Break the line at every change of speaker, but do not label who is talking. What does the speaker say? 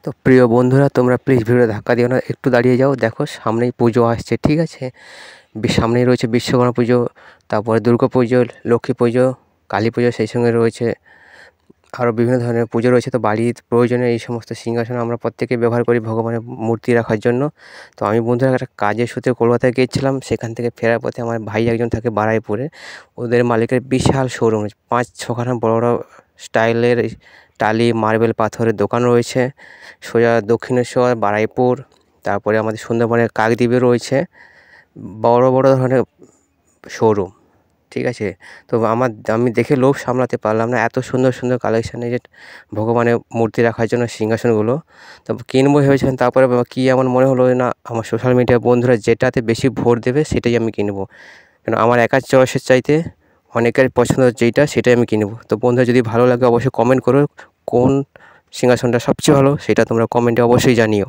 তো প্রিয় বন্ধুরা, তোমরা প্লিজ ভিডিও ধাক্কা দিও না, একটু দাঁড়িয়ে যাও। দেখো সামনেই পুজো আসছে, ঠিক আছে? সামনেই রয়েছে বিশ্বকর্মা পুজো, তারপরে দুর্গা পুজো, লক্ষ্মী পুজো, কালী পুজো, সেই সঙ্গে রয়েছে আরও বিভিন্ন ধরনের পুজো রয়েছে। তো বাড়ির প্রয়োজনে এই সমস্ত সিংহাসন আমরা প্রত্যেকেই ব্যবহার করি ভগবানের মূর্তি রাখার জন্য। তো আমি বন্ধুরা একটা কাজের সূত্রে কলকাতায় গিয়েছিলাম, সেখান থেকে ফেরার পথে আমার ভাই একজন থাকে বারুইপুরে। ওদের মালিকের বিশাল শোরুম, 5-6খানা বড় বড় স্টাইলের টালি মার্বেল পাথরের দোকান রয়েছে সোজা দক্ষিণেশ্বর, বারুইপুর, তারপরে আমাদের সুন্দরবনের কাকদ্বীপে রয়েছে বড় বড় ধরনের শোরুম, ঠিক আছে? তো আমি দেখে লোভ সামলাতে পারলাম না, এত সুন্দর সুন্দর কালেকশান যে ভগবানের মূর্তি রাখার জন্য সিংহাসনগুলো। তো কিনবো ভেবেছিলাম, তারপরে কী এমন মনে হলো না, আমার সোশ্যাল মিডিয়া বন্ধুরা যেটাতে বেশি ভোট দেবে সেটাই আমি কিনবো। কেন আমার একার চয়েসের চাইতে অনেকের পছন্দ যেইটা সেটাই আমি কিনবো। তো বন্ধুরা, যদি ভালো লাগে অবশ্যই কমেন্ট করো, কোন সিংহাসনটা সবচেয়ে ভালো সেটা তোমরা কমেন্টে অবশ্যই জানিও।